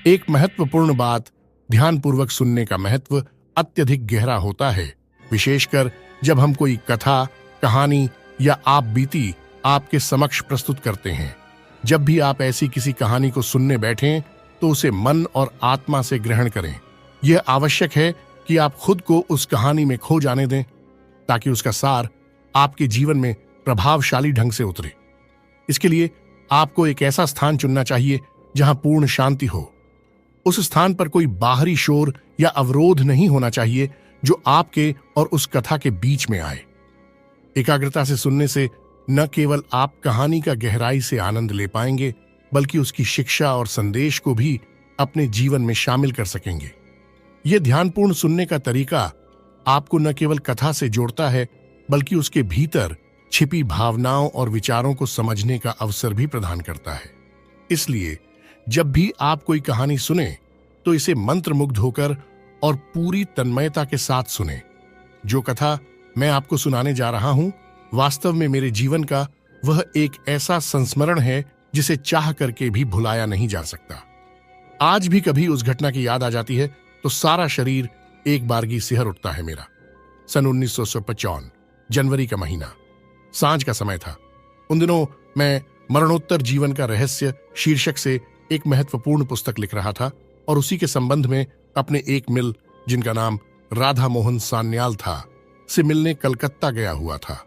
एक महत्वपूर्ण बात, ध्यानपूर्वक सुनने का महत्व अत्यधिक गहरा होता है, विशेषकर जब हम कोई कथा, कहानी या आप बीती आपके समक्ष प्रस्तुत करते हैं। जब भी आप ऐसी किसी कहानी को सुनने बैठें तो उसे मन और आत्मा से ग्रहण करें। यह आवश्यक है कि आप खुद को उस कहानी में खो जाने दें ताकि उसका सार आपके जीवन में प्रभावशाली ढंग से उतरे। इसके लिए आपको एक ऐसा स्थान चुनना चाहिए जहां पूर्ण शांति हो। उस स्थान पर कोई बाहरी शोर या अवरोध नहीं होना चाहिए जो आपके और उस कथा के बीच में आए। एकाग्रता से सुनने से न केवल आप कहानी का गहराई से आनंद ले पाएंगे, बल्कि उसकी शिक्षा और संदेश को भी अपने जीवन में शामिल कर सकेंगे। यह ध्यानपूर्ण सुनने का तरीका आपको न केवल कथा से जोड़ता है, बल्कि उसके भीतर छिपी भावनाओं और विचारों को समझने का अवसर भी प्रदान करता है। इसलिए जब भी आप कोई कहानी सुने तो इसे मंत्रमुग्ध होकर और पूरी तन्मयता के साथ सुने। जो कथा मैं आपको सुनाने जा रहा हूं, वास्तव में मेरे जीवन का वह एक ऐसा संस्मरण है जिसे चाह करके भी भुलाया नहीं जा सकता। आज भी कभी उस घटना की याद आ जाती है तो सारा शरीर एक बारगी सिहर उठता है मेरा। सन 1955 जनवरी का महीना, सांझ का समय था। उन दिनों मैं मरणोत्तर जीवन का रहस्य शीर्षक से एक महत्वपूर्ण पुस्तक लिख रहा था और उसी के संबंध में अपने एक मिल, जिनका नाम राधा मोहन सान्याल था, से मिलने कलकत्ता गया हुआ था।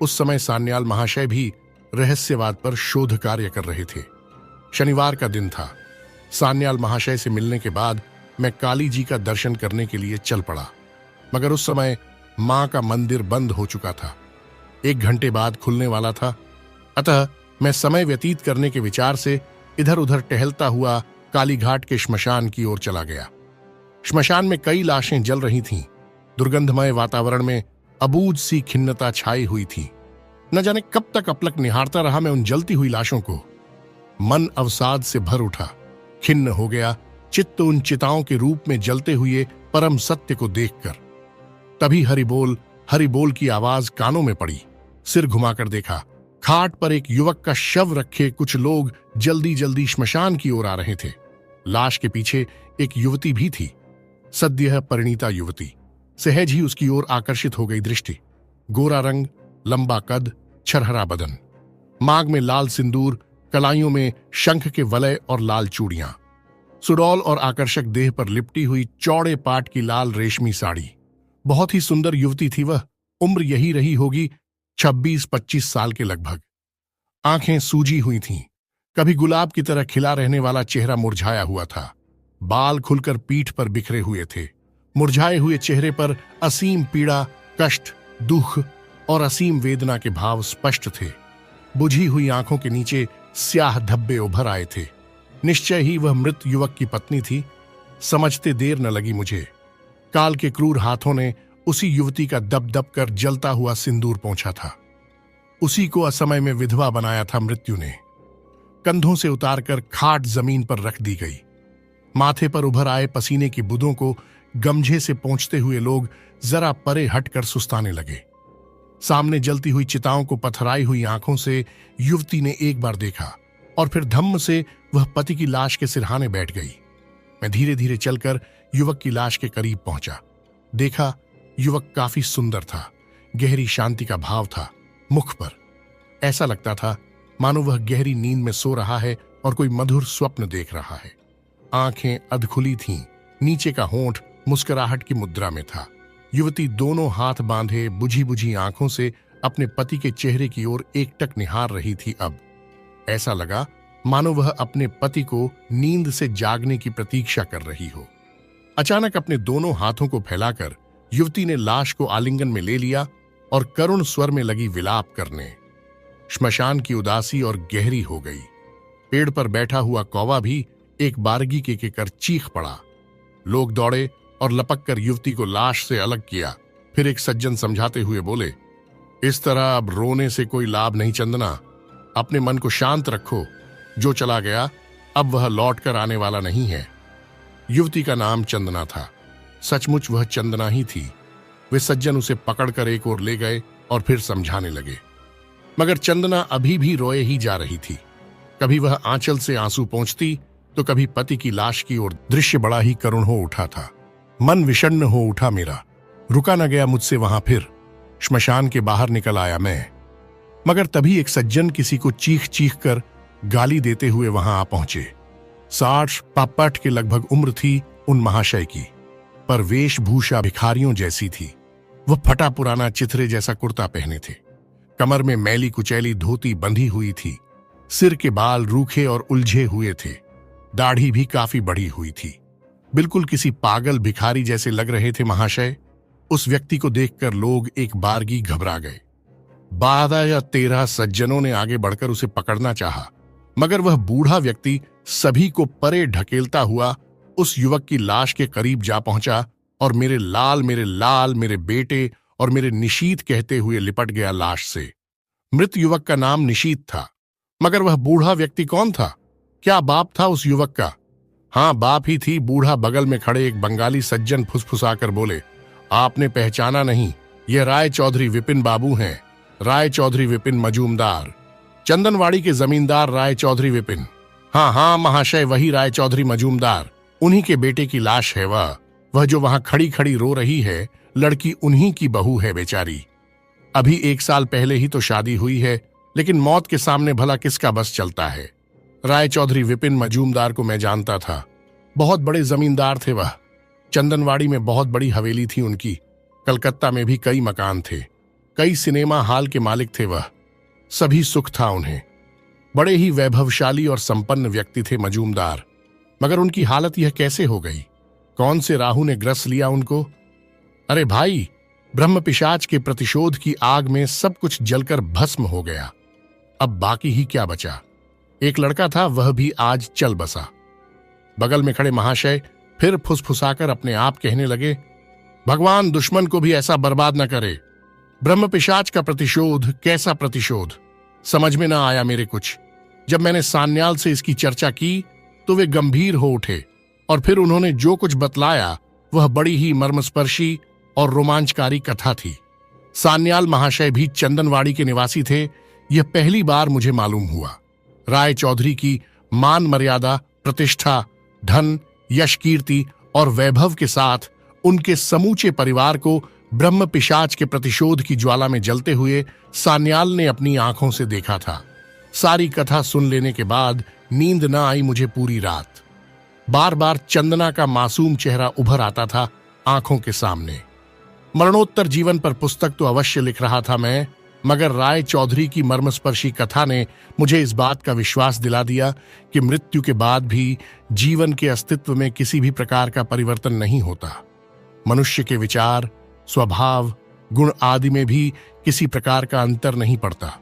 उस समय सान्याल महाशय भी रहस्यवाद पर शोध कार्य कर रहे थे। शनिवार का दिन था। सान्याल महाशय से मिलने के बाद मैं काली जी का दर्शन करने के लिए चल पड़ा, मगर उस समय मां का मंदिर बंद हो चुका था। 1 घंटे बाद खुलने वाला था। अतः मैं समय व्यतीत करने के विचार से इधर उधर टहलता हुआ कालीघाट के श्मशान की ओर चला गया। श्मशान में कई लाशें जल रही थीं। दुर्गंधमय वातावरण में अबूझ सी खिन्नता छाई हुई थी। न जाने कब तक अपलक निहारता रहा मैं उन जलती हुई लाशों को। मन अवसाद से भर उठा, खिन्न हो गया चित्त उन चिताओं के रूप में जलते हुए परम सत्य को देखकर। तभी हरि बोल की आवाज कानों में पड़ी। सिर घुमाकर देखा, खाट पर एक युवक का शव रखे कुछ लोग जल्दी जल्दी श्मशान की ओर आ रहे थे। लाश के पीछे एक युवती भी थी, सद्यः परिणीता युवती। सहज ही उसकी ओर आकर्षित हो गई दृष्टि। गोरा रंग, लंबा कद, छरहरा बदन, मांग में लाल सिंदूर, कलाइयों में शंख के वलय और लाल चूड़ियां, सुडौल और आकर्षक देह पर लिपटी हुई चौड़े पाट की लाल रेशमी साड़ी। बहुत ही सुंदर युवती थी वह। उम्र यही रही होगी 26-25 साल के लगभग। आंखें सूजी हुई थीं। कभी गुलाब की तरह खिला रहने वाला चेहरा मुरझाया हुआ था। बाल खुलकर पीठ पर बिखरे हुए थे। मुरझाए हुए चेहरे पर असीम पीड़ा, कष्ट, दुख और असीम वेदना के भाव स्पष्ट थे। बुझी हुई आंखों के नीचे स्याह धब्बे उभर आए थे। निश्चय ही वह मृत युवक की पत्नी थी। समझते देर न लगी मुझे। काल के क्रूर हाथों ने उसी युवती का दब दब कर जलता हुआ सिंदूर पोंछा था। उसी को असमय में विधवा बनाया था मृत्यु ने। कंधों से उतारकर खाट जमीन पर रख दी गई। माथे पर उभर आए पसीने की बूंदों को गमझे से पोंछते हुए लोग जरा परे हटकर सुस्ताने लगे। सामने जलती हुई चिताओं को पथराई हुई आंखों से युवती ने एक बार देखा और फिर धम्म से वह पति की लाश के सिरहाने बैठ गई। मैं धीरे धीरे चलकर युवक की लाश के करीब पहुंचा। देखा, युवक काफी सुंदर था। गहरी शांति का भाव था मुख पर। ऐसा लगता था मानो वह गहरी नींद में सो रहा है और कोई मधुर स्वप्न देख रहा है। आंखें अधखुली थीं। नीचे का होंठ मुस्कुराहट की मुद्रा में था। युवती दोनों हाथ बांधे बुझी बुझी आंखों से अपने पति के चेहरे की ओर एकटक निहार रही थी। अब ऐसा लगा मानो वह अपने पति को नींद से जागने की प्रतीक्षा कर रही हो। अचानक अपने दोनों हाथों को फैलाकर युवती ने लाश को आलिंगन में ले लिया और करुण स्वर में लगी विलाप करने। श्मशान की उदासी और गहरी हो गई। पेड़ पर बैठा हुआ कौवा भी एक बारगी के कर चीख पड़ा। लोग दौड़े और लपक कर युवती को लाश से अलग किया। फिर एक सज्जन समझाते हुए बोले, इस तरह अब रोने से कोई लाभ नहीं चंदना। अपने मन को शांत रखो। जो चला गया अब वह लौट कर आने वाला नहीं है। युवती का नाम चंदना था। सचमुच वह चंदना ही थी। वे सज्जन उसे पकड़कर एक ओर ले गए और फिर समझाने लगे, मगर चंदना अभी भी रोए ही जा रही थी। कभी वह आंचल से आंसू पोंछती तो कभी पति की लाश की ओर। दृश्य बड़ा ही करुण हो उठा था। मन विषण्ण हो उठा मेरा। रुका न गया मुझसे वहां। फिर श्मशान के बाहर निकल आया मैं। मगर तभी एक सज्जन किसी को चीख चीख कर गाली देते हुए वहां आ पहुंचे। 60 पापट के लगभग उम्र थी उन महाशय की, पर वेशभूषा भिखारियों जैसी थी। वह फटा पुराना चिथरे जैसा कुर्ता पहने थे। कमर में मैली कुचैली धोती बंधी हुई थी। सिर के बाल रूखे और उलझे हुए थे। दाढ़ी भी काफी बढ़ी हुई थी। बिल्कुल किसी पागल भिखारी जैसे लग रहे थे महाशय। उस व्यक्ति को देखकर लोग एक बारगी घबरा गए। 12 या 13 सज्जनों ने आगे बढ़कर उसे पकड़ना चाहा, मगर वह बूढ़ा व्यक्ति सभी को परे ढकेलता हुआ उस युवक की लाश के करीब जा पहुंचा और मेरे लाल, मेरे बेटे और मेरे निशीत कहते हुए लिपट गया लाश से। मृत युवक का नाम निशीत था, मगर वह बूढ़ा व्यक्ति कौन था? क्या बाप था उस युवक का? हाँ, बाप ही थी। बूढ़ा बगल में खड़े एक बंगाली सज्जन फुसफुसाकर बोले, आपने पहचाना नहीं, ये राय चौधरी विपिन बाबू हैं। राय चौधरी विपिन मजूमदार, चंदनवाड़ी के जमींदार राय चौधरी विपिन। हाँ हाँ महाशय, वही राय चौधरी मजूमदार। उन्हीं के बेटे की लाश है वह जो वहां खड़ी खड़ी रो रही है। लड़की उन्हीं की बहू है बेचारी। अभी 1 साल पहले ही तो शादी हुई है, लेकिन मौत के सामने भला किसका बस चलता है। राय चौधरी विपिन मजूमदार को मैं जानता था। बहुत बड़े जमींदार थे वह। चंदनवाड़ी में बहुत बड़ी हवेली थी उनकी। कलकत्ता में भी कई मकान थे। कई सिनेमा हॉल के मालिक थे वह। सभी सुख था उन्हें। बड़े ही वैभवशाली और संपन्न व्यक्ति थे मजूमदार। मगर उनकी हालत यह कैसे हो गई? कौन से राहु ने ग्रस लिया उनको? अरे भाई, ब्रह्म पिशाच के प्रतिशोध की आग में सब कुछ जलकर भस्म हो गया। अब बाकी ही क्या बचा? एक लड़का था, वह भी आज चल बसा। बगल में खड़े महाशय फिर फुसफुसाकर अपने आप कहने लगे, भगवान दुश्मन को भी ऐसा बर्बाद न करे। ब्रह्म पिशाच का प्रतिशोध? कैसा प्रतिशोध? समझ में ना आया मेरे कुछ। जब मैंने सान्याल से इसकी चर्चा की तो वे गंभीर हो उठे और फिर उन्होंने जो कुछ बतलाया वह बड़ी ही मर्मस्पर्शी और रोमांचकारी कथा थी। सान्याल महाशय भी चंदनवाड़ी के निवासी थे, यह पहली बार मुझे मालूम हुआ। राय चौधरी की मान मर्यादा, प्रतिष्ठा, धन, यश, कीर्ति और वैभव के साथ उनके समूचे परिवार को ब्रह्म पिशाच के प्रतिशोध की ज्वाला में जलते हुए सान्याल ने अपनी आंखों से देखा था। सारी कथा सुन लेने के बाद नींद न आई मुझे पूरी रात। बार बार चंदना का मासूम चेहरा उभर आता था आंखों के सामने। मरणोत्तर जीवन पर पुस्तक तो अवश्य लिख रहा था मैं, मगर राय चौधरी की मर्मस्पर्शी कथा ने मुझे इस बात का विश्वास दिला दिया कि मृत्यु के बाद भी जीवन के अस्तित्व में किसी भी प्रकार का परिवर्तन नहीं होता। मनुष्य के विचार, स्वभाव, गुण आदि में भी किसी प्रकार का अंतर नहीं पड़ता।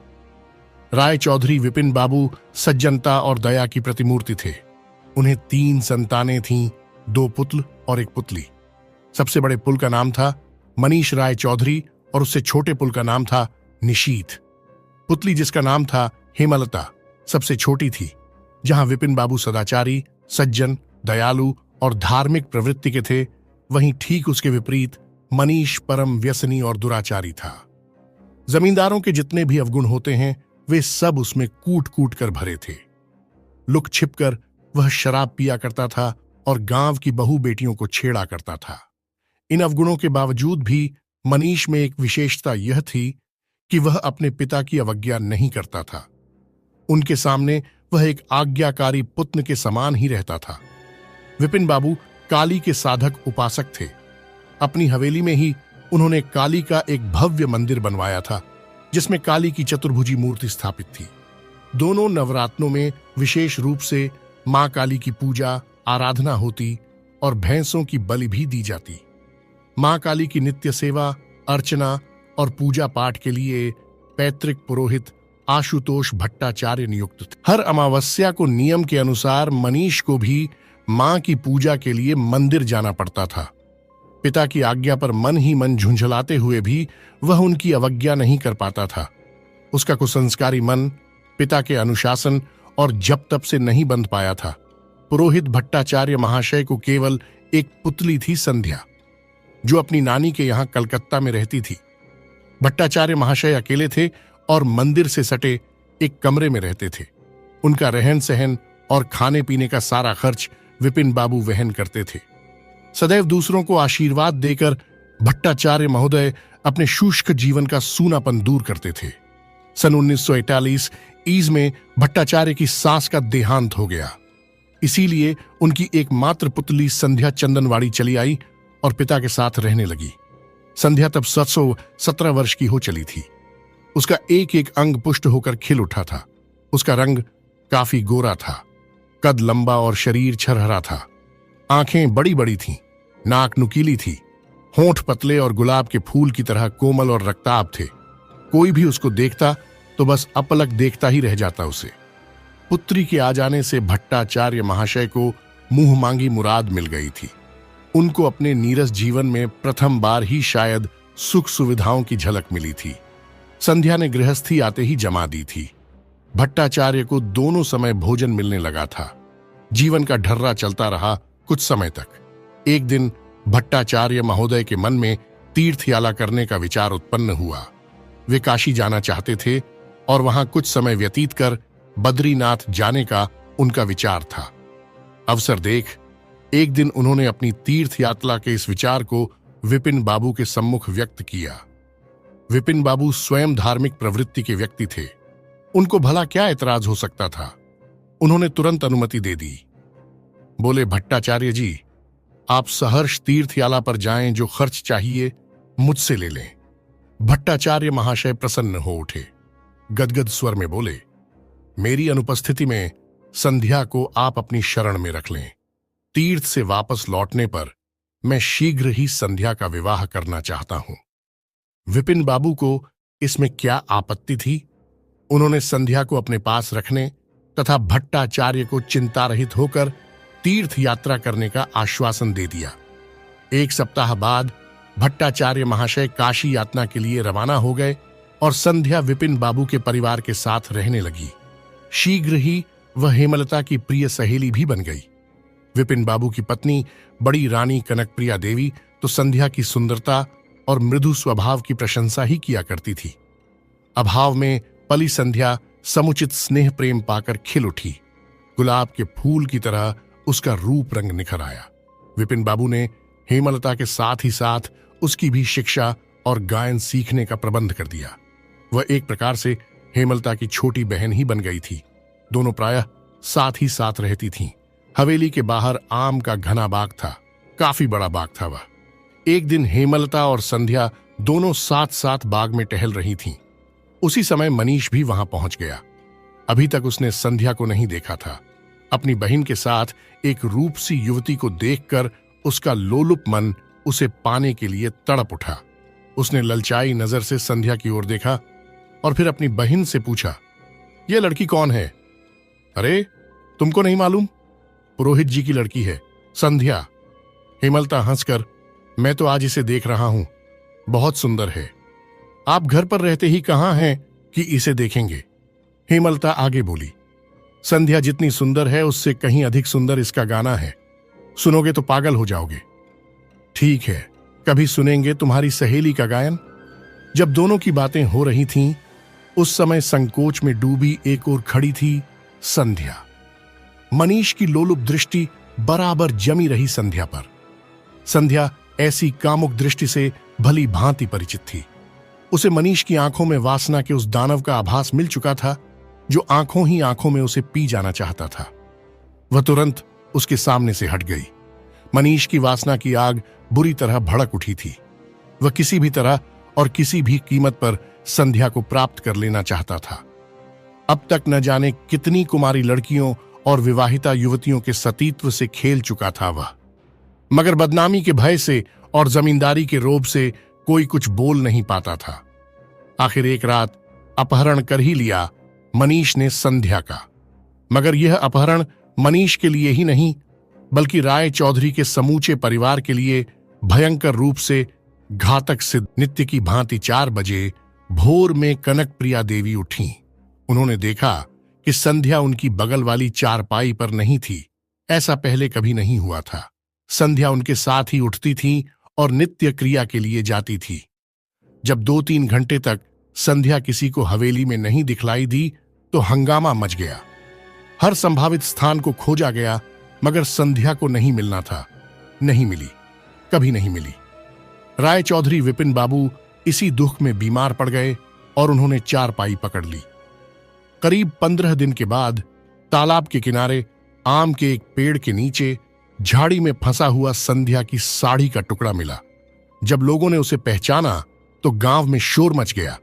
राय चौधरी विपिन बाबू सज्जनता और दया की प्रतिमूर्ति थे। उन्हें 3 संतानें थीं, 2 पुत्र और 1 पुतली। सबसे बड़े पुल का नाम था मनीष राय चौधरी और उससे छोटे पुल का नाम था निशीत। पुतली जिसका नाम था हेमलता सबसे छोटी थी। जहां विपिन बाबू सदाचारी, सज्जन, दयालु और धार्मिक प्रवृत्ति के थे, वहीं ठीक उसके विपरीत मनीष परम व्यसनी और दुराचारी था। जमींदारों के जितने भी अवगुण होते हैं वे सब उसमें कूट कूट कर भरे थे। लुक छिपकर वह शराब पिया करता था और गांव की बहू बेटियों को छेड़ा करता था। इन अवगुणों के बावजूद भी मनीष में एक विशेषता यह थी कि वह अपने पिता की अवज्ञा नहीं करता था। उनके सामने वह एक आज्ञाकारी पुत्र के समान ही रहता था। विपिन बाबू काली के साधक उपासक थे। अपनी हवेली में ही उन्होंने काली का एक भव्य मंदिर बनवाया था, जिसमें काली की चतुर्भुजी मूर्ति स्थापित थी। दोनों नवरात्रों में विशेष रूप से मां काली की पूजा, आराधना होती और भैंसों की बलि भी दी जाती। मां काली की नित्य सेवा, अर्चना और पूजा पाठ के लिए पैतृक पुरोहित आशुतोष भट्टाचार्य नियुक्त थे। हर अमावस्या को नियम के अनुसार मनीष को भी मां की पूजा के लिए मंदिर जाना पड़ता था। पिता की आज्ञा पर मन ही मन झुंझलाते हुए भी वह उनकी अवज्ञा नहीं कर पाता था। उसका कुसंस्कारी मन पिता के अनुशासन और जप तप से नहीं बंध पाया था। पुरोहित भट्टाचार्य महाशय को केवल एक पुतली थी, संध्या, जो अपनी नानी के यहां कलकत्ता में रहती थी। भट्टाचार्य महाशय अकेले थे और मंदिर से सटे एक कमरे में रहते थे। उनका रहन सहन और खाने पीने का सारा खर्च विपिन बाबू वहन करते थे। सदैव दूसरों को आशीर्वाद देकर भट्टाचार्य महोदय अपने शुष्क जीवन का सूनापन दूर करते थे। सन 1941 ईज में भट्टाचार्य की सास का देहांत हो गया। इसीलिए उनकी एकमात्र पुतली संध्या चंदनवाड़ी चली आई और पिता के साथ रहने लगी। संध्या तब 17 वर्ष की हो चली थी। उसका एक एक अंग पुष्ट होकर खिल उठा था। उसका रंग काफी गोरा था, कद लंबा और शरीर छरहरा था। आंखें बड़ी बड़ी थीं, नाक नुकीली थी, होंठ पतले और गुलाब के फूल की तरह कोमल और रक्ताब थे। कोई भी उसको देखता तो बस अपलक देखता ही रह जाता उसे। पुत्री के आ जाने से भट्टाचार्य महाशय को मुंह मांगी मुराद मिल गई थी। उनको अपने नीरस जीवन में प्रथम बार ही शायद सुख सुविधाओं की झलक मिली थी। संध्या ने गृहस्थी आते ही जमा दी थी। भट्टाचार्य को दोनों समय भोजन मिलने लगा था। जीवन का ढर्रा चलता रहा कुछ समय तक। एक दिन भट्टाचार्य महोदय के मन में तीर्थयात्रा करने का विचार उत्पन्न हुआ। वे काशी जाना चाहते थे और वहां कुछ समय व्यतीत कर बद्रीनाथ जाने का उनका विचार था। अवसर देख एक दिन उन्होंने अपनी तीर्थ यात्रा के इस विचार को विपिन बाबू के सम्मुख व्यक्त किया। विपिन बाबू स्वयं धार्मिक प्रवृत्ति के व्यक्ति थे। उनको भला क्या एतराज हो सकता था। उन्होंने तुरंत अनुमति दे दी। बोले, भट्टाचार्य जी, आप सहर्ष तीर्थयात्रा पर जाएं, जो खर्च चाहिए मुझसे ले लें। भट्टाचार्य महाशय प्रसन्न हो उठे। गदगद स्वर में बोले, मेरी अनुपस्थिति में संध्या को आप अपनी शरण में रख लें। तीर्थ से वापस लौटने पर मैं शीघ्र ही संध्या का विवाह करना चाहता हूं। विपिन बाबू को इसमें क्या आपत्ति थी। उन्होंने संध्या को अपने पास रखने तथा भट्टाचार्य को चिंता रहित होकर तीर्थ यात्रा करने का आश्वासन दे दिया। एक सप्ताह बाद भट्टाचार्य महाशय काशी यात्रा के लिए रवाना हो गए और संध्या विपिन बाबू के परिवार के साथ रहने लगी। शीघ्र ही वह हेमलता की प्रिय सहेली भी बन गई। विपिन बाबू की पत्नी बड़ी रानी कनकप्रिया देवी तो संध्या की सुंदरता और मृदु स्वभाव की प्रशंसा ही किया करती थी। अभाव में पली संध्या समुचित स्नेह प्रेम पाकर खिल उठी। गुलाब के फूल की तरह उसका रूप रंग निखर आया। विपिन बाबू ने हेमलता के साथ ही साथ उसकी भी शिक्षा और गायन सीखने का प्रबंध कर दिया। वह एक प्रकार से हेमलता की छोटी बहन ही बन गई थी। दोनों प्रायः साथ ही साथ रहती थीं। हवेली के बाहर आम का घना बाग था, काफी बड़ा बाग था वह। एक दिन हेमलता और संध्या दोनों साथ साथ बाग में टहल रही थीं। उसी समय मनीष भी वहां पहुंच गया। अभी तक उसने संध्या को नहीं देखा था। अपनी बहन के साथ एक रूपसी युवती को देखकर उसका लोलुप मन उसे पाने के लिए तड़प उठा। उसने ललचाई नजर से संध्या की ओर देखा और फिर अपनी बहन से पूछा, यह लड़की कौन है? अरे, तुमको नहीं मालूम? पुरोहित जी की लड़की है, संध्या। हेमलता हंसकर, मैं तो आज इसे देख रहा हूं, बहुत सुंदर है। आप घर पर रहते ही कहां हैं कि इसे देखेंगे? हेमलता आगे बोली, संध्या जितनी सुंदर है उससे कहीं अधिक सुंदर इसका गाना है। सुनोगे तो पागल हो जाओगे। ठीक है, कभी सुनेंगे तुम्हारी सहेली का गायन। जब दोनों की बातें हो रही थीं, उस समय संकोच में डूबी एक ओर खड़ी थी संध्या। मनीष की लोलुप दृष्टि बराबर जमी रही संध्या पर। संध्या ऐसी कामुक दृष्टि से भली भांति परिचित थी। उसे मनीष की आंखों में वासना के उस दानव का आभास मिल चुका था जो आंखों ही आंखों में उसे पी जाना चाहता था। वह तुरंत उसके सामने से हट गई। मनीष की वासना की आग बुरी तरह भड़क उठी थी। वह किसी भी तरह और किसी भी कीमत पर संध्या को प्राप्त कर लेना चाहता था। अब तक न जाने कितनी कुमारी लड़कियों और विवाहिता युवतियों के सतीत्व से खेल चुका था वह, मगर बदनामी के भय से और जमींदारी के रोब से कोई कुछ बोल नहीं पाता था। आखिर एक रात अपहरण कर ही लिया मनीष ने संध्या का। मगर यह अपहरण मनीष के लिए ही नहीं बल्कि राय चौधरी के समूचे परिवार के लिए भयंकर रूप से घातक सिद्ध। नित्य की भांति 4 बजे भोर में कनकप्रिया देवी उठीं। उन्होंने देखा कि संध्या उनकी बगल वाली चारपाई पर नहीं थी। ऐसा पहले कभी नहीं हुआ था। संध्या उनके साथ ही उठती थी और नित्य क्रिया के लिए जाती थी। जब 2-3 घंटे तक संध्या किसी को हवेली में नहीं दिखलाई दी तो हंगामा मच गया। हर संभावित स्थान को खोजा गया, मगर संध्या को नहीं मिलना था। नहीं मिली, कभी नहीं मिली। राय चौधरी विपिन बाबू इसी दुख में बीमार पड़ गए और उन्होंने चारपाई पकड़ ली। करीब 15 दिन के बाद तालाब के किनारे आम के एक पेड़ के नीचे झाड़ी में फंसा हुआ संध्या की साड़ी का टुकड़ा मिला। जब लोगों ने उसे पहचाना तो गांव में शोर मच गया।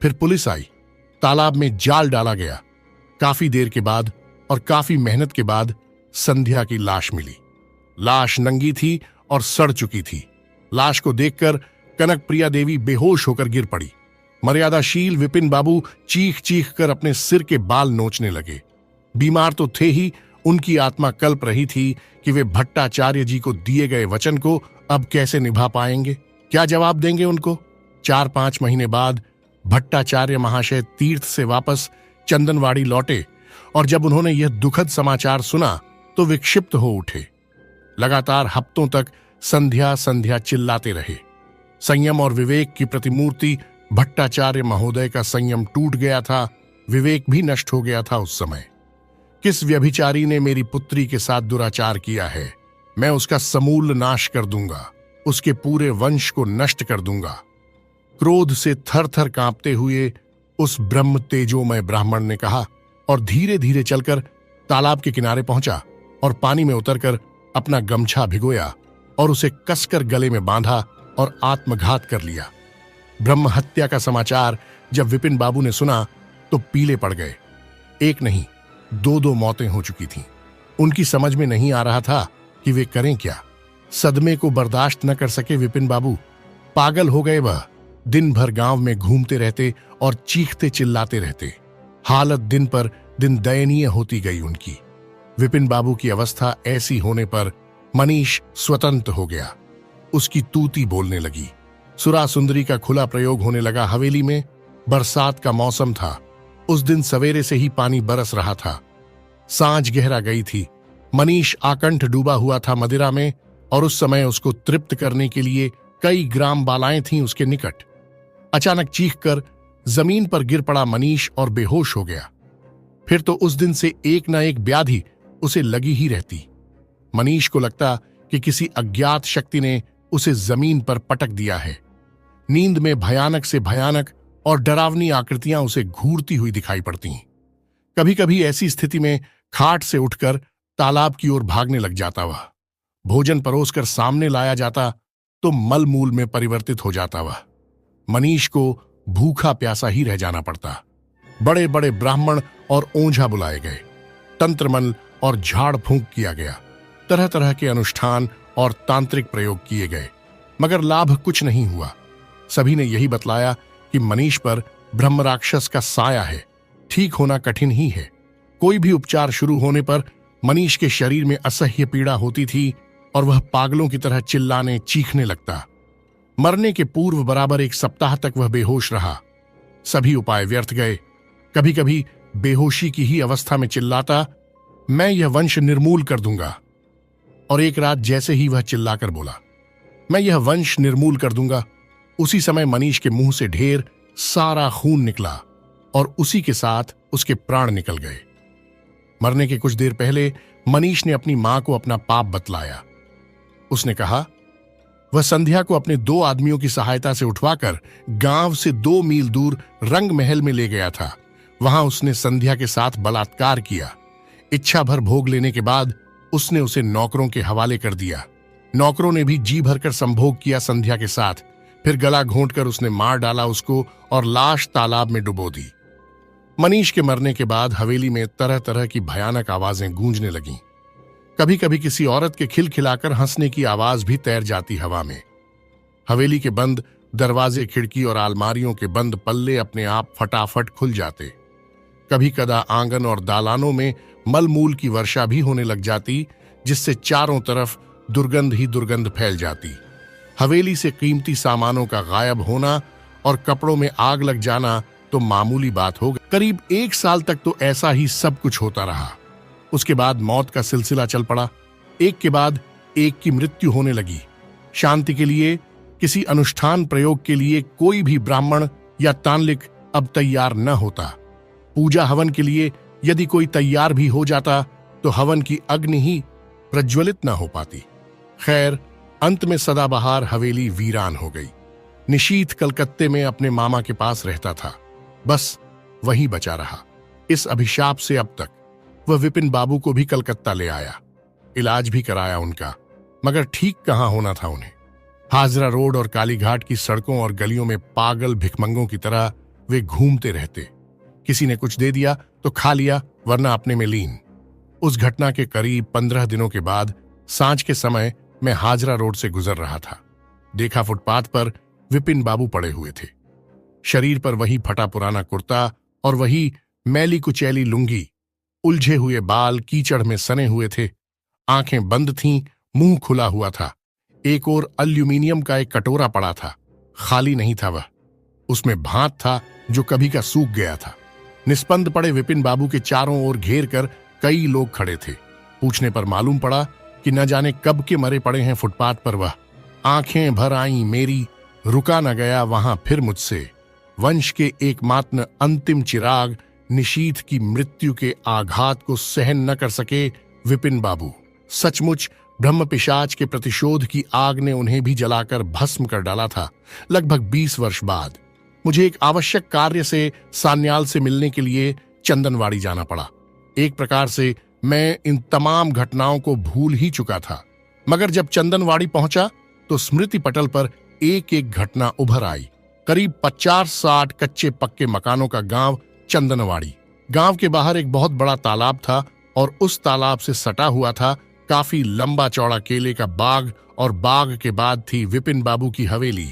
फिर पुलिस आई, तालाब में जाल डाला गया। काफी देर के बाद और काफी मेहनत के बाद संध्या की लाश मिली। लाश नंगी थी और सड़ चुकी थी। लाश को देखकर कनक प्रिया देवी बेहोश होकर गिर पड़ी। मर्यादाशील विपिन बाबू चीख चीख कर अपने सिर के बाल नोचने लगे। बीमार तो थे ही, उनकी आत्मा कल्प रही थी कि वे भट्टाचार्य जी को दिए गए वचन को अब कैसे निभा पाएंगे, क्या जवाब देंगे उनको। 4-5 महीने बाद भट्टाचार्य महाशय तीर्थ से वापस चंदनवाड़ी लौटे और जब उन्होंने यह दुखद समाचार सुना तो विक्षिप्त हो उठे। लगातार हफ्तों तक संध्या संध्या चिल्लाते रहे। संयम और विवेक की प्रतिमूर्ति भट्टाचार्य महोदय का संयम टूट गया था, विवेक भी नष्ट हो गया था उस समय। किस व्यभिचारी ने मेरी पुत्री के साथ दुराचार किया है, मैं उसका समूल नाश कर दूंगा, उसके पूरे वंश को नष्ट कर दूंगा। क्रोध से थर थर कांपते हुए उस ब्रह्म तेजोमय ब्राह्मण ने कहा और धीरे धीरे चलकर तालाब के किनारे पहुंचा और पानी में उतरकर अपना गमछा भिगोया और उसे कसकर गले में बांधा और आत्मघात कर लिया। ब्रह्म हत्या का समाचार जब विपिन बाबू ने सुना तो पीले पड़ गए। एक नहीं, 2-2 मौतें हो चुकी थीं। उनकी समझ में नहीं आ रहा था कि वे करें क्या। सदमे को बर्दाश्त न कर सके विपिन बाबू, पागल हो गए वह। दिन भर गांव में घूमते रहते और चीखते चिल्लाते रहते। हालत दिन पर दिन दयनीय होती गई उनकी। विपिन बाबू की अवस्था ऐसी होने पर मनीष स्वतंत्र हो गया। उसकी तूती बोलने लगी। सुरा सुंदरी का खुला प्रयोग होने लगा हवेली में। बरसात का मौसम था। उस दिन सवेरे से ही पानी बरस रहा था। सांझ गहरा गई थी। मनीष आकंठ डूबा हुआ था मदिरा में और उस समय उसको तृप्त करने के लिए कई ग्राम बालाएं थीं उसके निकट। अचानक चीखकर जमीन पर गिर पड़ा मनीष और बेहोश हो गया। फिर तो उस दिन से एक न एक व्याधि उसे लगी ही रहती। मनीष को लगता कि किसी अज्ञात शक्ति ने उसे जमीन पर पटक दिया है। नींद में भयानक से भयानक और डरावनी आकृतियां उसे घूरती हुई दिखाई पड़ती। कभी कभी ऐसी स्थिति में खाट से उठकर तालाब की ओर भागने लग जाता वह। भोजन परोसकर सामने लाया जाता तो मलमूल में परिवर्तित हो जाता वह। मनीष को भूखा प्यासा ही रह जाना पड़ता। बड़े बड़े ब्राह्मण और ओंझा बुलाए गए। तंत्रमल और झाड़ फूंक किया गया। तरह तरह के अनुष्ठान और तांत्रिक प्रयोग किए गए, मगर लाभ कुछ नहीं हुआ। सभी ने यही बतलाया कि मनीष पर ब्रह्म राक्षस का साया है, ठीक होना कठिन ही है। कोई भी उपचार शुरू होने पर मनीष के शरीर में असह्य पीड़ा होती थी और वह पागलों की तरह चिल्लाने चीखने लगता। मरने के पूर्व बराबर 1 सप्ताह तक वह बेहोश रहा। सभी उपाय व्यर्थ गए। कभी कभी बेहोशी की ही अवस्था में चिल्लाता, मैं यह वंश निर्मूल कर दूंगा। और एक रात जैसे ही वह चिल्लाकर बोला, मैं यह वंश निर्मूल कर दूंगा, उसी समय मनीष के मुंह से ढेर सारा खून निकला और उसी के साथ उसके प्राण निकल गए। मरने के कुछ देर पहले मनीष ने अपनी मां को अपना पाप बतलाया। उसने कहा वह संध्या को अपने 2 आदमियों की सहायता से उठवाकर गांव से 2 मील दूर रंग महल में ले गया था। वहां उसने संध्या के साथ बलात्कार किया। इच्छा भर भोग लेने के बाद उसने उसे नौकरों के हवाले कर दिया। नौकरों ने भी जी भरकर संभोग किया संध्या के साथ। फिर गला घोंटकर उसने मार डाला उसको और लाश तालाब में डुबो दी। मनीष के मरने के बाद हवेली में तरह तरह की भयानक आवाजें गूंजने लगीं। कभी कभी किसी औरत के खिलखिलाकर हंसने की आवाज भी तैर जाती हवा में। हवेली के बंद दरवाजे, खिड़की और अलमारियों के बंद पल्ले अपने आप फटाफट खुल जाते। कभी कदा आंगन और दालानों में मलमूल की वर्षा भी होने लग जाती, जिससे चारों तरफ दुर्गंध ही दुर्गंध फैल जाती। हवेली से कीमती सामानों का गायब होना और कपड़ों में आग लग जाना तो मामूली बात हो गई। करीब 1 साल तक तो ऐसा ही सब कुछ होता रहा। उसके बाद मौत का सिलसिला चल पड़ा। एक के बाद एक की मृत्यु होने लगी। शांति के लिए, किसी अनुष्ठान प्रयोग के लिए कोई भी ब्राह्मण या तांत्रिक अब तैयार न होता। पूजा हवन के लिए यदि कोई तैयार भी हो जाता तो हवन की अग्नि ही प्रज्वलित न हो पाती। खैर, अंत में सदाबहार हवेली वीरान हो गई। निशीथ कलकत्ते में अपने मामा के पास रहता था, बस वहीं बचा रहा। इस अभिशाप से अब तक वह विपिन बाबू को भी कलकत्ता ले आया, इलाज भी कराया उनका, मगर ठीक कहां होना था उन्हें। हाजरा रोड और कालीघाट की सड़कों और गलियों में पागल भिखमंगों की तरह वे घूमते रहते। किसी ने कुछ दे दिया तो खा लिया, वरना अपने में लीन। उस घटना के करीब 15 दिनों के बाद सांझ के समय मैं हाजरा रोड से गुजर रहा था। देखा फुटपाथ पर विपिन बाबू पड़े हुए थे। शरीर पर वही फटा पुराना कुर्ता और वही मैली कुचैली लुंगी, उलझे हुए बाल कीचड़ में सने हुए थे। आंखें बंद थीं, मुंह खुला हुआ था। एक और एल्यूमिनियम का एक कटोरा पड़ा था, खाली नहीं था वह, उसमें भात था जो कभी का सूख गया था। निस्पंद पड़े विपिन बाबू के चारों ओर घेर कर कई लोग खड़े थे। पूछने पर मालूम पड़ा कि न जाने कब के मरे पड़े हैं फुटपाथ पर वह। आंखें भर आईं मेरी, रुका न गया वहां फिर मुझसे। वंश के एकमात्र अंतिम चिराग निशीथ की मृत्यु के आघात को सहन न कर सके विपिन बाबू। सचमुच ब्रह्म पिशाच के प्रतिशोध की आग ने उन्हें भी जलाकर भस्म कर डाला था। लगभग 20 वर्ष बाद मुझे एक आवश्यक कार्य से सान्याल से मिलने के लिए चंदनवाड़ी जाना पड़ा। एक प्रकार से मैं इन तमाम घटनाओं को भूल ही चुका था, मगर जब चंदनवाड़ी पहुंचा तो स्मृति पटल पर एक एक घटना उभर आई। करीब 50-60 कच्चे पक्के मकानों का गांव चंदनवाड़ी। गांव के बाहर एक बहुत बड़ा तालाब था और उस तालाब से सटा हुआ था काफी लंबा चौड़ा केले का बाग, और बाग के बाद थी विपिन बाबू की हवेली।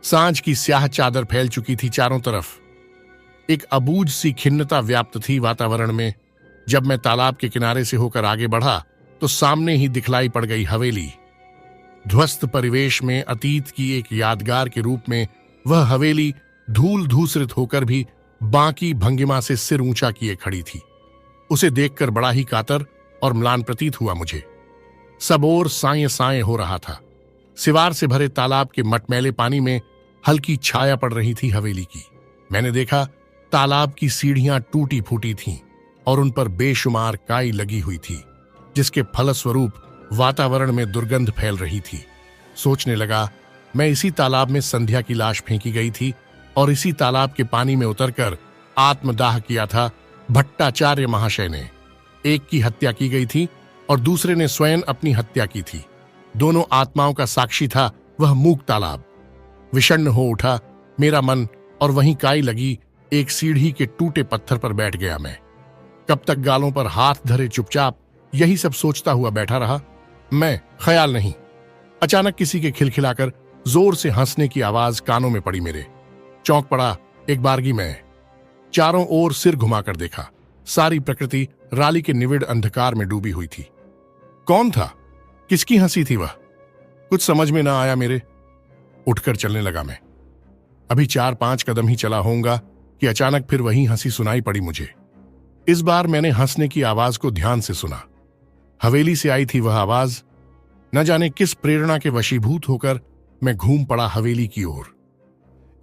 सांझ की स्याह चादर फैल चुकी थी चारों तरफ। एक अबूझ सी खिन्नता व्याप्त थी वातावरण में। जब मैं तालाब के किनारे से होकर आगे बढ़ा तो सामने ही दिखलाई पड़ गई हवेली। ध्वस्त परिवेश में अतीत की एक यादगार के रूप में वह हवेली धूल धूसरित होकर भी बाकी भंगिमा से सिर ऊंचा किए खड़ी थी। उसे देखकर बड़ा ही कातर और म्लान प्रतीत हुआ मुझे। सब ओर साए साए हो रहा था। सिवार से भरे तालाब के मटमैले पानी में हल्की छाया पड़ रही थी हवेली की। मैंने देखा तालाब की सीढ़ियां टूटी फूटी थीं और उन पर बेशुमार काई लगी हुई थी, जिसके फलस्वरूप वातावरण में दुर्गंध फैल रही थी। सोचने लगा, मैं इसी तालाब में संध्या की लाश फेंकी गई थी और इसी तालाब के पानी में उतरकर आत्मदाह किया था भट्टाचार्य महाशय ने। एक की हत्या की गई थी और दूसरे ने स्वयं अपनी हत्या की थी। दोनों आत्माओं का साक्षी था वह मूक तालाब। विषण्ण हो उठा मेरा मन और वहीं काई लगी एक सीढ़ी के टूटे पत्थर पर बैठ गया मैं। कब तक गालों पर हाथ धरे चुपचाप यही सब सोचता हुआ बैठा रहा मैं, ख्याल नहीं। अचानक किसी के खिलखिलाकर जोर से हंसने की आवाज कानों में पड़ी मेरे। चौंक पड़ा एक बारगी मैं। चारों ओर सिर घुमाकर देखा। सारी प्रकृति राली के निविड़ अंधकार में डूबी हुई थी। कौन था? किसकी हंसी थी वह? कुछ समझ में ना आया मेरे। उठकर चलने लगा मैं। अभी 4-5 कदम ही चला होऊंगा कि अचानक फिर वही हंसी सुनाई पड़ी मुझे। इस बार मैंने हंसने की आवाज को ध्यान से सुना। हवेली से आई थी वह आवाज। न जाने किस प्रेरणा के वशीभूत होकर मैं घूम पड़ा हवेली की ओर।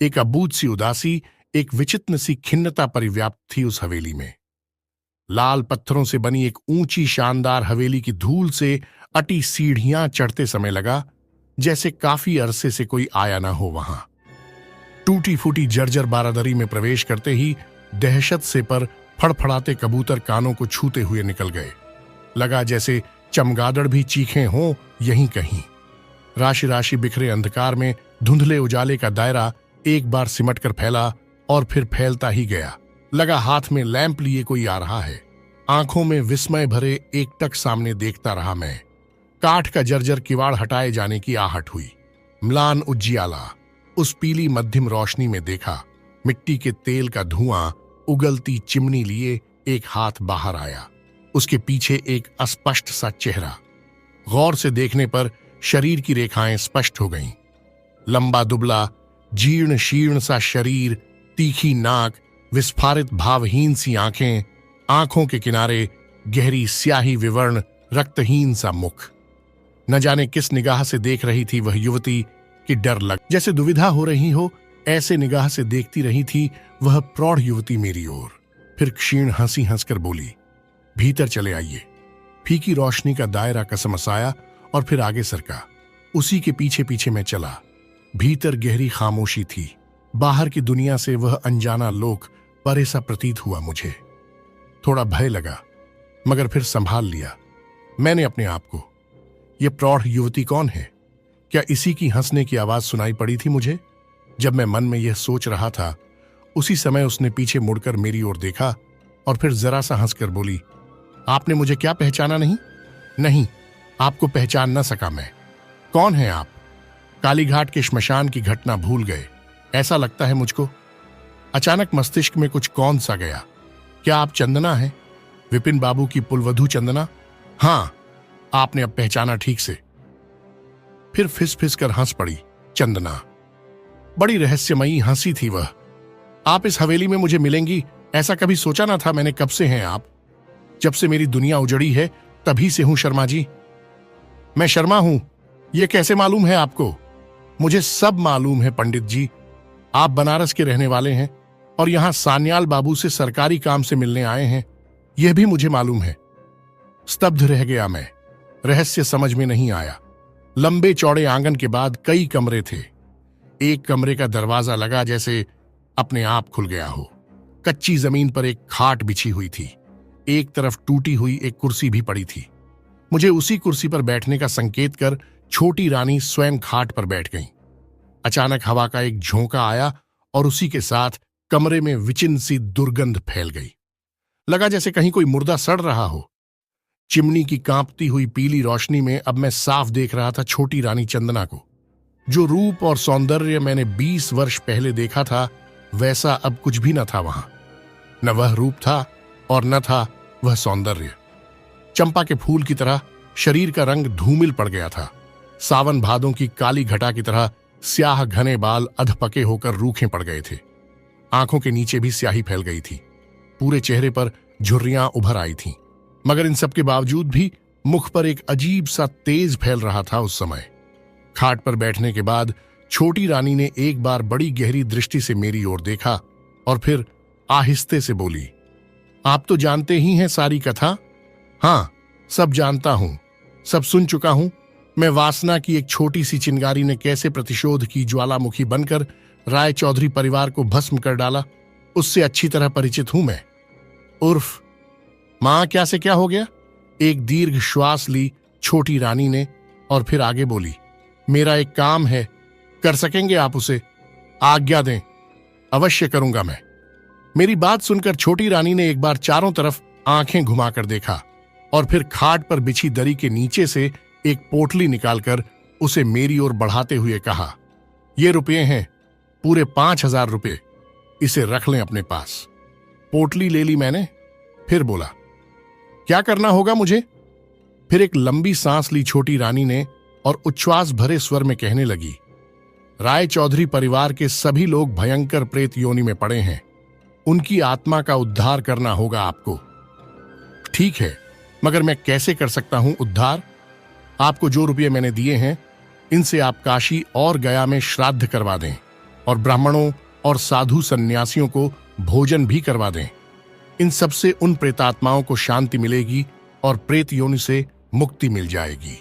एक अबूझ सी उदासी, एक विचित्र सी खिन्नता परिव्याप्त थी उस हवेली में। लाल पत्थरों से बनी एक ऊंची शानदार हवेली की धूल से अटी सीढ़ियां चढ़ते समय लगा जैसे काफी अरसे से कोई आया ना हो वहां। टूटी फूटी जर्जर बारादरी में प्रवेश करते ही दहशत से पर फड़फड़ाते कबूतर कानों को छूते हुए निकल गए। लगा जैसे चमगादड़ भी चीखें हों यहीं कहीं। राशि राशि बिखरे अंधकार में धुंधले उजाले का दायरा एक बार सिमटकर फैला और फिर फैलता ही गया। लगा हाथ में लैंप लिए कोई आ रहा है। आंखों में विस्मय भरे एकटक सामने देखता रहा मैं। काठ का जर्जर किवाड़ हटाए जाने की आहट हुई। म्लान उज्जियाला उस पीली मध्यम रोशनी में देखा। मिट्टी के तेल का धुआं उगलती चिमनी लिए एक हाथ बाहर आया। उसके पीछे एक अस्पष्ट सा चेहरा। गौर से देखने पर शरीर की रेखाएं स्पष्ट हो गईं। लंबा दुबला जीर्ण शीर्ण सा शरीर, तीखी नाक, विस्फारित भावहीन सी आंखें, आंखों के किनारे गहरी स्याही विवर्ण, रक्तहीन सा मुख। न जाने किस निगाह से देख रही थी वह युवती कि डर लग जैसे दुविधा हो रही हो, ऐसे निगाह से देखती रही थी वह प्रौढ़ युवती मेरी ओर। फिर क्षीण हंसी हंसकर बोली, भीतर चले आइए। फीकी रोशनी का दायरा कसमसाया और फिर आगे सरका। उसी के पीछे पीछे मैं चला। भीतर गहरी खामोशी थी। बाहर की दुनिया से वह अनजाना लोक परे सा प्रतीत हुआ मुझे। थोड़ा भय लगा, मगर फिर संभाल लिया मैंने अपने आप को। यह प्रौढ़ युवती कौन है? क्या इसी की हंसने की आवाज सुनाई पड़ी थी मुझे? जब मैं मन में यह सोच रहा था, उसी समय उसने पीछे मुड़कर मेरी ओर देखा और फिर जरा सा हंसकर बोली, आपने मुझे क्या पहचाना नहीं? नहीं, आपको पहचान न सका मैं। कौन है आप? कालीघाट के श्मशान की घटना भूल गए, ऐसा लगता है मुझको। अचानक मस्तिष्क में कुछ कौन सा गया। क्या आप चंदना हैं? विपिन बाबू की पुलवधू चंदना? हां, आपने अब पहचाना ठीक से। फिर फिस फिस कर हंस पड़ी चंदना। बड़ी रहस्यमयी हंसी थी वह। आप इस हवेली में मुझे मिलेंगी ऐसा कभी सोचा ना था मैंने। कब से हैं आप? जब से मेरी दुनिया उजड़ी है तभी से हूं शर्मा जी। मैं शर्मा हूं, यह कैसे मालूम है आपको? मुझे सब मालूम है पंडित जी। आप बनारस के रहने वाले हैं और यहां सान्याल बाबू से सरकारी काम से मिलने आए हैं, यह भी मुझे मालूम है। स्तब्ध रह गया मैं। रहस्य समझ में नहीं आया। लंबे चौड़े आंगन के बाद कई कमरे थे। एक कमरे का दरवाजा लगा जैसे अपने आप खुल गया हो। कच्ची जमीन पर एक खाट बिछी हुई थी। एक तरफ टूटी हुई एक कुर्सी भी पड़ी थी। मुझे उसी कुर्सी पर बैठने का संकेत कर छोटी रानी स्वयं खाट पर बैठ गईं। अचानक हवा का एक झोंका आया और उसी के साथ कमरे में विचिन्न सी दुर्गंध फैल गई। लगा जैसे कहीं कोई मुर्दा सड़ रहा हो। चिमनी की कांपती हुई पीली रोशनी में अब मैं साफ देख रहा था छोटी रानी चंदना को। जो रूप और सौंदर्य मैंने 20 वर्ष पहले देखा था, वैसा अब कुछ भी न था वहां। न वह रूप था और न था वह सौंदर्य। चंपा के फूल की तरह शरीर का रंग धूमिल पड़ गया था। सावन भादों की काली घटा की तरह स्याह घने बाल अधपके होकर रूखे पड़ गए थे। आंखों के नीचे भी स्याही फैल गई थी। पूरे चेहरे पर झुर्रियां उभर आई थीं, मगर इन सब के बावजूद भी मुख पर एक अजीब सा तेज फैल रहा था उस समय। खाट पर बैठने के बाद छोटी रानी ने एक बार बड़ी गहरी दृष्टि से मेरी ओर देखा और फिर आहिस्ते से बोली, आप तो जानते ही हैं सारी कथा। हां, सब जानता हूं, सब सुन चुका हूं। मैं वासना की एक छोटी सी चिंगारी ने कैसे प्रतिशोध की ज्वालामुखी बनकर राय चौधरी परिवार को भस्म कर डाला, उससे अच्छी तरह परिचित हूं मैं। उर्फ मां, क्या से क्या हो गया? एक दीर्घ श्वास ली छोटी रानी ने और फिर आगे बोली, मेरा एक काम है, कर सकेंगे आप उसे? आज्ञा दें। अवश्य करूंगा मैं। मेरी बात सुनकर छोटी रानी ने एक बार चारों तरफ आंखें घुमाकर देखा और फिर खाट पर बिछी दरी के नीचे से एक पोटली निकालकर उसे मेरी ओर बढ़ाते हुए कहा, ये रुपये हैं, पूरे 5,000 रुपये, इसे रख लें अपने पास। पोटली ले ली मैंने। फिर बोला, क्या करना होगा मुझे? फिर एक लंबी सांस ली छोटी रानी ने और उच्छ्वास भरे स्वर में कहने लगी, राय चौधरी परिवार के सभी लोग भयंकर प्रेत योनि में पड़े हैं। उनकी आत्मा का उद्धार करना होगा आपको। ठीक है, मगर मैं कैसे कर सकता हूं उद्धार? आपको जो रुपये मैंने दिए हैं, इनसे आप काशी और गया में श्राद्ध करवा दें और ब्राह्मणों और साधु सन्यासियों को भोजन भी करवा दें। इन सबसे उन प्रेतात्माओं को शांति मिलेगी और प्रेत योनि से मुक्ति मिल जाएगी।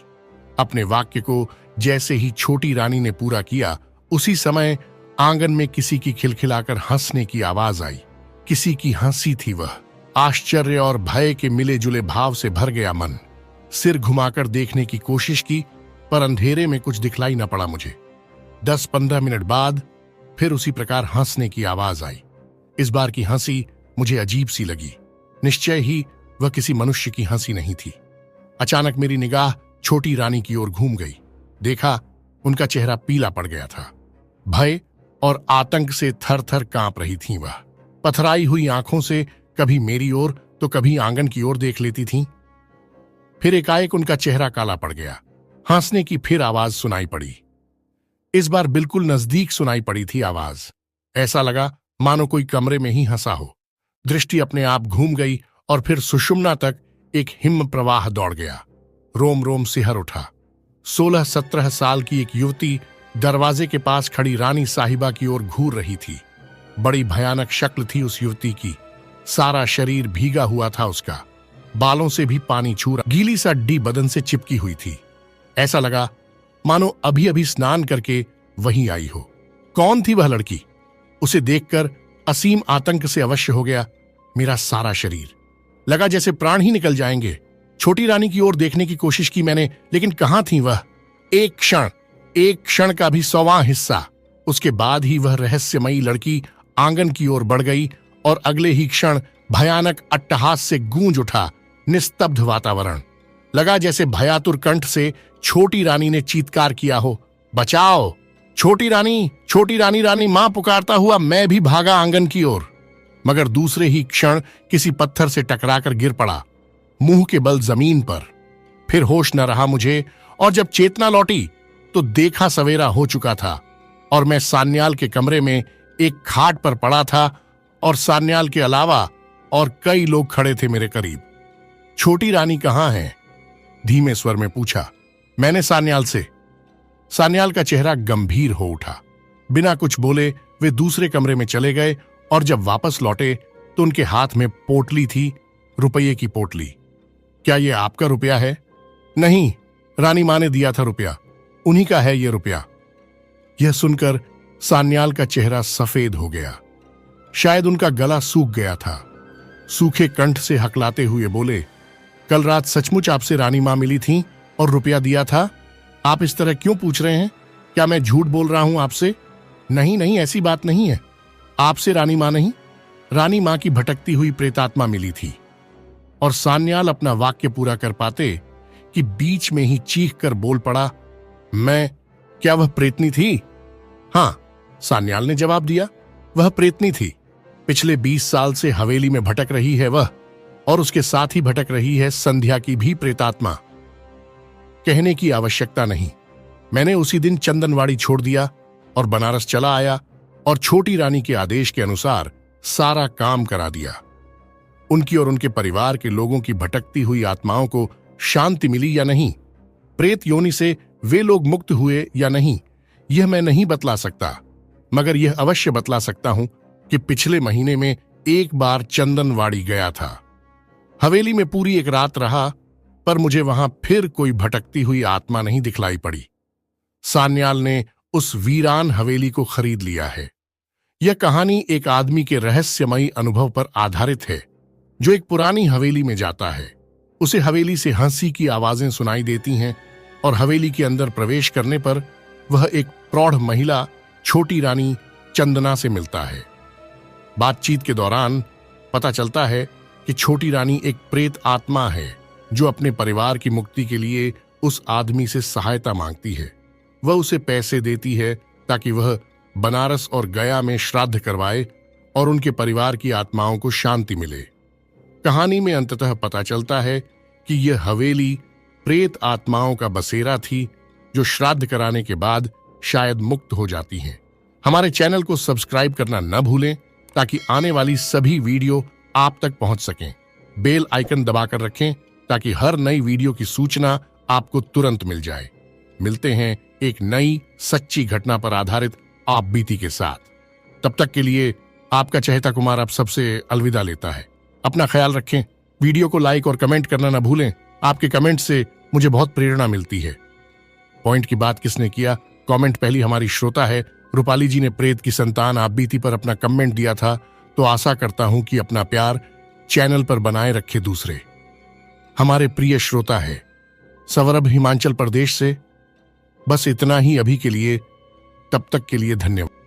अपने वाक्य को जैसे ही छोटी रानी ने पूरा किया, उसी समय आंगन में किसी की खिलखिलाकर हंसने की आवाज आई। किसी की हंसी थी वह। आश्चर्य और भय के मिले जुले भाव से भर गया मन। सिर घुमाकर देखने की कोशिश की, पर अंधेरे में कुछ दिखलाई न पड़ा मुझे। 10-15 मिनट बाद फिर उसी प्रकार हंसने की आवाज आई। इस बार की हंसी मुझे अजीब सी लगी। निश्चय ही वह किसी मनुष्य की हंसी नहीं थी। अचानक मेरी निगाह छोटी रानी की ओर घूम गई। देखा, उनका चेहरा पीला पड़ गया था। भय और आतंक से थर थर कांप रही थीं वह। पथराई हुई आंखों से कभी मेरी ओर तो कभी आंगन की ओर देख लेती थीं। फिर एकाएक उनका चेहरा काला पड़ गया। हंसने की फिर आवाज सुनाई पड़ी। इस बार बिल्कुल नजदीक सुनाई पड़ी थी आवाज। ऐसा लगा मानो कोई कमरे में ही हंसा हो। दृष्टि अपने आप घूम गई और फिर सुषुम्ना तक एक हिम प्रवाह दौड़ गया। रोम रोम सिहर उठा। 16-17 साल की एक युवती दरवाजे के पास खड़ी रानी साहिबा की ओर घूर रही थी। बड़ी भयानक शक्ल थी उस युवती की। सारा शरीर भीगा हुआ था उसका, बालों से भी पानी छू रहा, गीली सा हड्डी बदन से चिपकी हुई थी। ऐसा लगा मानो अभी अभी स्नान करके वहीं आई हो। कौन थी वह लड़की? उसे देखकर असीम आतंक से अवश्य हो गया मेरा सारा शरीर। लगा जैसे प्राण ही निकल जाएंगे। छोटी रानी की ओर देखने की कोशिश की मैंने, लेकिन कहां थी वह? एक क्षण का भी 100वां हिस्सा। उसके बाद ही वह रहस्यमयी लड़की आंगन की ओर बढ़ गई और अगले ही क्षण भयानक अट्टहास से गूंज उठा निस्तब्ध वातावरण। लगा जैसे भयातुर कंठ से छोटी रानी ने चीत्कार किया हो, बचाओ छोटी रानी, छोटी रानी, रानी मां पुकारता हुआ मैं भी भागा आंगन की ओर, मगर दूसरे ही क्षण किसी पत्थर से टकराकर गिर पड़ा, मुंह के बल जमीन पर। फिर होश न रहा मुझे, और जब चेतना लौटी तो देखा सवेरा हो चुका था और मैं सान्याल के कमरे में एक खाट पर पड़ा था और सान्याल के अलावा और कई लोग खड़े थे मेरे करीब। छोटी रानी कहां है? धीमे स्वर में पूछा मैंने सान्याल से। सान्याल का चेहरा गंभीर हो उठा। बिना कुछ बोले वे दूसरे कमरे में चले गए और जब वापस लौटे तो उनके हाथ में पोटली थी, रुपये की पोटली। क्या यह आपका रुपया है? नहीं, रानी मां ने दिया था रुपया, उन्हीं का है यह रुपया। यह सुनकर सान्याल का चेहरा सफेद हो गया। शायद उनका गला सूख गया था। सूखे कंठ से हकलाते हुए बोले, कल रात सचमुच आपसे रानी मां मिली थी और रुपया दिया था? आप इस तरह क्यों पूछ रहे हैं? क्या मैं झूठ बोल रहा हूं आपसे? नहीं नहीं, ऐसी बात नहीं है। आपसे रानी मां नहीं, रानी मां की भटकती हुई प्रेतात्मा मिली थी। और सान्याल अपना वाक्य पूरा कर पाते कि बीच में ही चीख कर बोल पड़ा, मैं, क्या वह प्रेतनी थी? हां, सान्याल ने जवाब दिया, वह प्रेतनी थी। पिछले 20 साल से हवेली में भटक रही है वह, और उसके साथ ही भटक रही है संध्या की भी प्रेतात्मा। कहने की आवश्यकता नहीं, मैंने उसी दिन चंदनवाड़ी छोड़ दिया और बनारस चला आया और छोटी रानी के आदेश के अनुसार सारा काम करा दिया। उनकी और उनके परिवार के लोगों की भटकती हुई आत्माओं को शांति मिली या नहीं, प्रेत योनि से वे लोग मुक्त हुए या नहीं, यह मैं नहीं बतला सकता, मगर यह अवश्य बतला सकता हूं कि पिछले महीने में एक बार चंदनवाड़ी गया था। हवेली में पूरी एक रात रहा, पर मुझे वहां फिर कोई भटकती हुई आत्मा नहीं दिखलाई पड़ी। सान्याल ने उस वीरान हवेली को खरीद लिया है। यह कहानी एक आदमी के रहस्यमयी अनुभव पर आधारित है, जो एक पुरानी हवेली में जाता है। उसे हवेली से हंसी की आवाजें सुनाई देती हैं और हवेली के अंदर प्रवेश करने पर वह एक प्रौढ़ महिला छोटी रानी चंदना से मिलता है। बातचीत के दौरान पता चलता है कि छोटी रानी एक प्रेत आत्मा है जो अपने परिवार की मुक्ति के लिए उस आदमी से सहायता मांगती है। वह उसे पैसे देती है ताकि वह बनारस और गया में श्राद्ध करवाए और उनके परिवार की आत्माओं को शांति मिले। कहानी में अंततः पता चलता है कि यह हवेली प्रेत आत्माओं का बसेरा थी जो श्राद्ध कराने के बाद शायद मुक्त हो जाती हैं। हमारे चैनल को सब्सक्राइब करना न भूलें ताकि आने वाली सभी वीडियो आप तक पहुंच सकें। बेल आइकन दबाकर रखें ताकि हर नई वीडियो की सूचना आपको तुरंत मिल जाए। मिलते हैं एक नई सच्ची घटना पर आधारित आप बीती के साथ। तब तक के लिए आपका चहेता कुमार आप सबसे अलविदा लेता है। अपना ख्याल रखें। वीडियो को लाइक और कमेंट करना न भूलें। आपके कमेंट से मुझे बहुत प्रेरणा मिलती है। पॉइंट की बात किसने किया? कमेंट पहली हमारी श्रोता है रूपाली जी ने प्रेत की संतान आप बीती पर अपना कमेंट दिया था, तो आशा करता हूं कि अपना प्यार चैनल पर बनाए रखे दूसरे। हमारे प्रिय श्रोता है सवरभ हिमाचल प्रदेश से। बस इतना ही अभी के लिए। तब तक के लिए धन्यवाद।